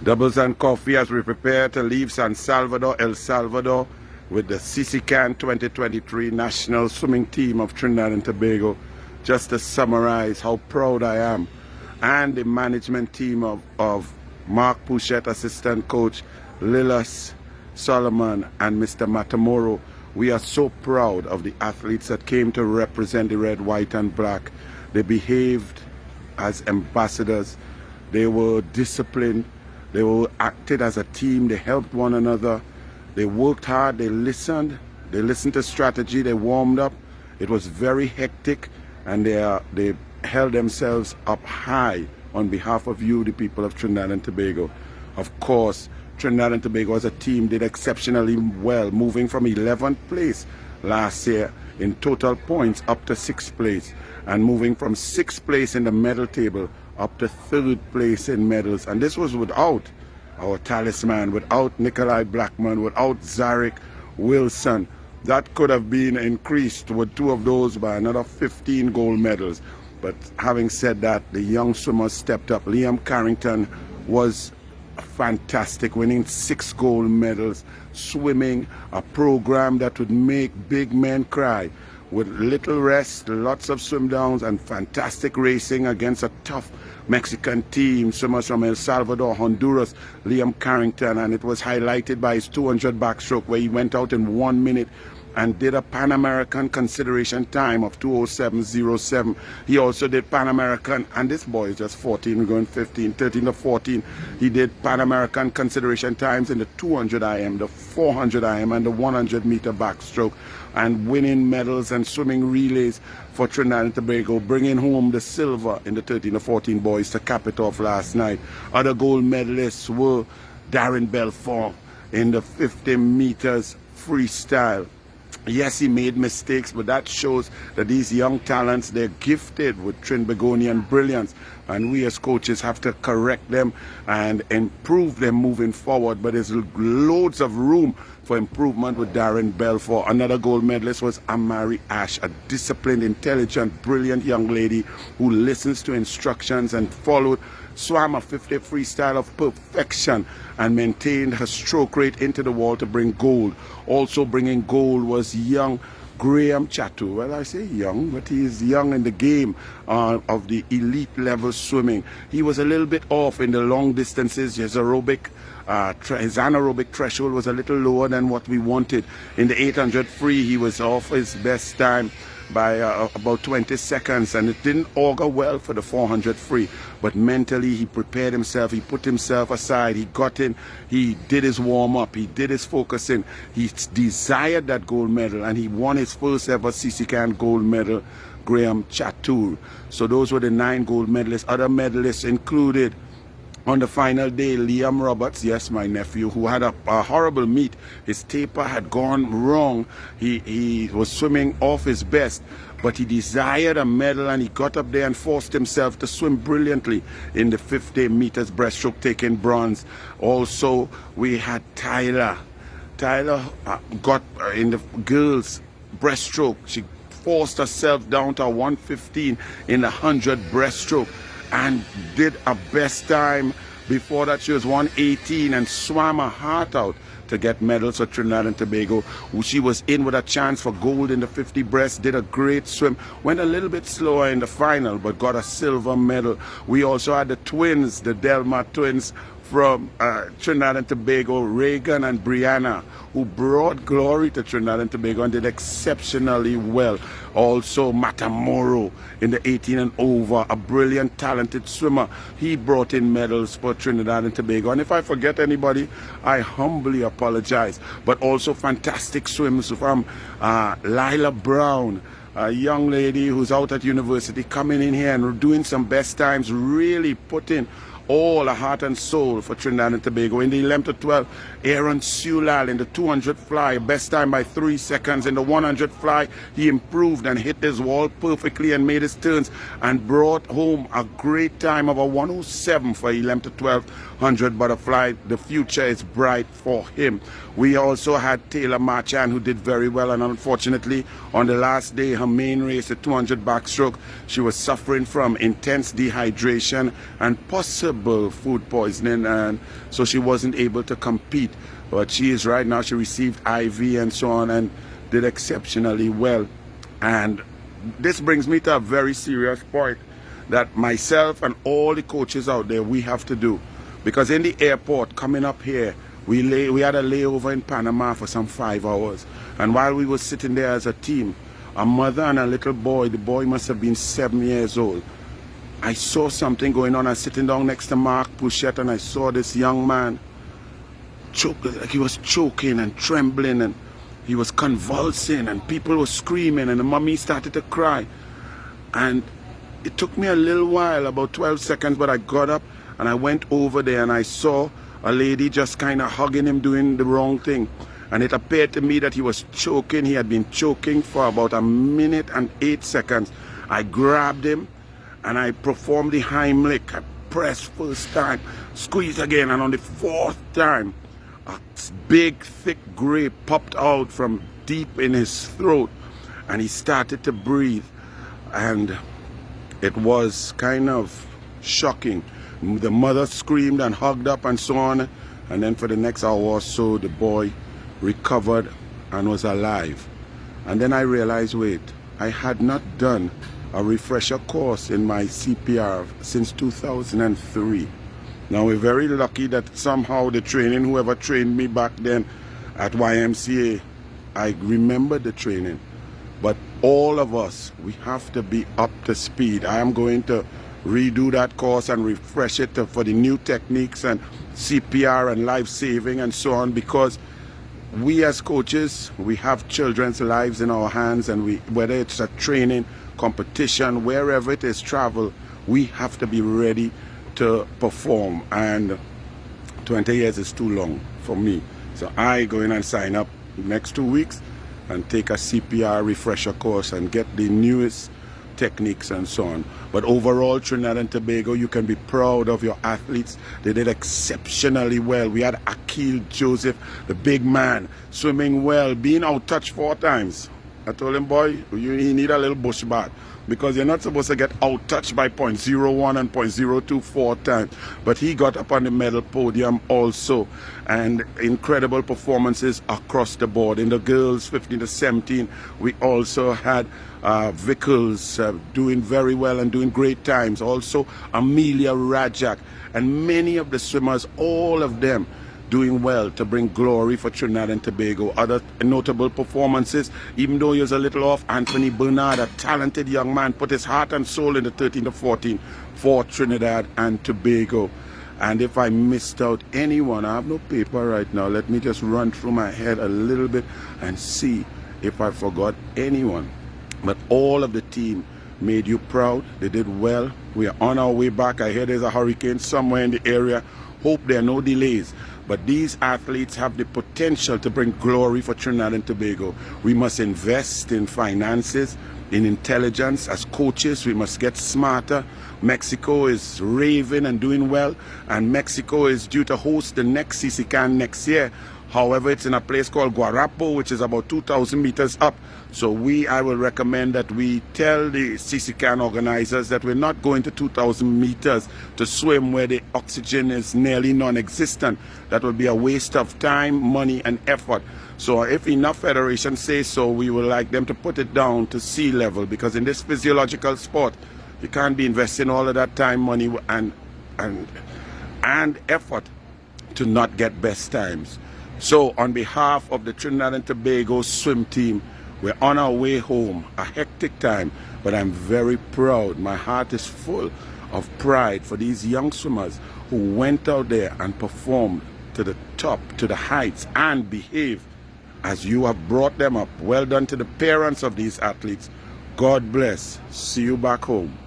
Doubles and coffee as we prepare to leave San Salvador, El Salvador, with the CCCAN 2023 national swimming team of Trinidad and Tobago. Just to summarize how proud I am, and the management team of Mark Pouchette, assistant coach, Lilas Solomon, and Mr. Matamoro. We are so proud of the athletes that came to represent the red, white, and black. They behaved as ambassadors. They were disciplined. They were acted as a team. They helped one another. They worked hard. They listened. They listened to strategy. They warmed up. It was very hectic, and they held themselves up high on behalf of you, the people of Trinidad and Tobago. Of course, Trinidad and Tobago as a team did exceptionally well, moving from 11th place last year in total points up to 6th place, and moving from 6th place in the medal table up to 3rd place in medals. And this was without our talisman, without Nikolai Blackman, without Zarek Wilson. That could have been increased with 2 of those by another 15 gold medals. But having said that, the young swimmers stepped up. Liam Carrington was fantastic, winning 6 gold medals, swimming a program that would make big men cry, with little rest, lots of swim downs, and fantastic racing against a tough Mexican team, swimmers from El Salvador, Honduras. Liam Carrington, and it was highlighted by his 200 backstroke, where he went out in 1 minute and did a Pan American consideration time of 2:07.07. He also did Pan American, and this boy is just 14, going 15, 13 to 14. He did Pan American consideration times in the 200 IM, the 400 IM, and the 100 meter backstroke, and winning medals and swimming relays for Trinidad and Tobago, bringing home the silver in the 13 to 14 boys to cap it off last night. Other gold medalists were Darren Belfort in the 50 meters freestyle. Yes, he made mistakes, but that shows that these young talents, they're gifted with Trinbagonian brilliance, and we as coaches have to correct them and improve them moving forward. But there's loads of room for improvement with Darren Belfort. Another gold medalist was Amari Ash, a disciplined, intelligent, brilliant young lady who listens to instructions and swam a 50 freestyle of perfection and maintained her stroke rate into the wall to bring gold. Also bringing gold was young Graham Chatu. Well, I say young, but he is young in the game of the elite level swimming. He was a little bit off in the long distances. His anaerobic threshold was a little lower than what we wanted. In the 800 free, he was off his best time by about 20 seconds, and it didn't augur well for the 400 free. But mentally, he prepared himself. He put himself aside. He got in. He did his warm-up. He did his focusing. He desired that gold medal, and he won his first ever CCCAN gold medal, Graham Chatur. So those were the 9 gold medalists. Other medalists included, on the final day, Liam Roberts, yes, my nephew, who had a horrible meet. His taper had gone wrong. He was swimming off his best, but he desired a medal, and he got up there and forced himself to swim brilliantly in the 50 meters breaststroke, taking bronze. Also, we had Tyler. Tyler got in the girls' breaststroke. She forced herself down to a 1:15 in the 100 breaststroke, and did a best time. Before that, she was 1:18 and swam her heart out to get medals for Trinidad and Tobago. She was in with a chance for gold in the 50 breast, did a great swim, went a little bit slower in the final, but got a silver medal. We also had the twins, the Delma twins from Trinidad and Tobago, Reagan and Brianna, who brought glory to Trinidad and Tobago and did exceptionally well. Also, Matamoro in the 18 and over, a brilliant, talented swimmer. He brought in medals for Trinidad and Tobago. And if I forget anybody, I humbly apologize. But also fantastic swims from Lila Brown, a young lady who's out at university, coming in here and doing some best times, really putting all her heart and soul for Trinidad and Tobago. In the 11 to 12, Aaron Sulal in the 200 fly, best time by 3 seconds. In the 100 fly, he improved and hit his wall perfectly and made his turns and brought home a great time of a 1:07 for 11 to 1200 butterfly. The future is bright for him. We also had Taylor Marchand, who did very well, and unfortunately on the last day, her main race, the 200 backstroke, she was suffering from intense dehydration and possible terrible food poisoning, and so she wasn't able to compete. But she is right now, she received IV and so on and did exceptionally well. And this brings me to a very serious point that myself and all the coaches out there, we have to do. Because in the airport coming up here, we had a layover in Panama for some 5 hours. And while we were sitting there as a team, a mother and a little boy, the boy must have been 7 years old. I saw something going on. I was sitting down next to Mark Pouchette, and I saw this young man like he was choking and trembling, and he was convulsing, and people were screaming, and the mommy started to cry. And it took me a little while, about 12 seconds, but I got up and I went over there and I saw a lady just kind of hugging him, doing the wrong thing. And it appeared to me that he was choking. He had been choking for about 1 minute and 8 seconds. I grabbed him and I performed the Heimlich. I pressed first time, squeezed again, and on the 4th time, a big thick grape popped out from deep in his throat, and he started to breathe, and it was kind of shocking. The mother screamed and hugged up and so on, and then for the next hour or so the boy recovered and was alive. And then I realized, wait, I had not done a refresher course in my CPR since 2003. Now, we're very lucky that somehow the training, whoever trained me back then at YMCA, I remember the training. But all of us, we have to be up to speed. I am going to redo that course and refresh it for the new techniques and CPR and life saving and so on, because we as coaches, we have children's lives in our hands, and whether it's a training, competition, wherever it is, travel, we have to be ready to perform. And 20 years is too long for me, so I go in and sign up next 2 weeks and take a CPR refresher course and get the newest techniques and so on. But overall, Trinidad and Tobago, you can be proud of your athletes. They did exceptionally well. We had Akil Joseph, the big man, swimming well, being out-touched 4 times. I told him, boy, you need a little bush bath, because you're not supposed to get out-touched by 0.01 and 0.024 times. But he got up on the medal podium also, and incredible performances across the board. In the girls 15 to 17, we also had Vickles doing very well and doing great times. Also Amelia Rajak, and many of the swimmers, all of them doing well to bring glory for Trinidad and Tobago. Other notable performances, even though he was a little off, Anthony Bernard, a talented young man, put his heart and soul in the 13 to 14 for Trinidad and Tobago. And if I missed out anyone, I have no paper right now. Let me just run through my head a little bit and see if I forgot anyone. But all of the team made you proud. They did well. We are on our way back. I hear there's a hurricane somewhere in the area. Hope there are no delays. But these athletes have the potential to bring glory for Trinidad and Tobago. We must invest in finances, in intelligence. As coaches, we must get smarter. Mexico is raving and doing well, and Mexico is due to host the next CCCAN next year. However, it's in a place called Guarapo, which is about 2,000 meters up. So I will recommend that we tell the CCCAN organizers that we're not going to 2,000 meters to swim where the oxygen is nearly non-existent. That would be a waste of time, money, and effort. So if enough federations say so, we would like them to put it down to sea level, because in this physiological sport, you can't be investing all of that time, money, and effort to not get best times. So on behalf of the Trinidad and Tobago swim team, we're on our way home. A hectic time, but I'm very proud. My heart is full of pride for these young swimmers who went out there and performed to the top, to the heights, and behaved as you have brought them up. Well done to the parents of these athletes. God bless. See you back home.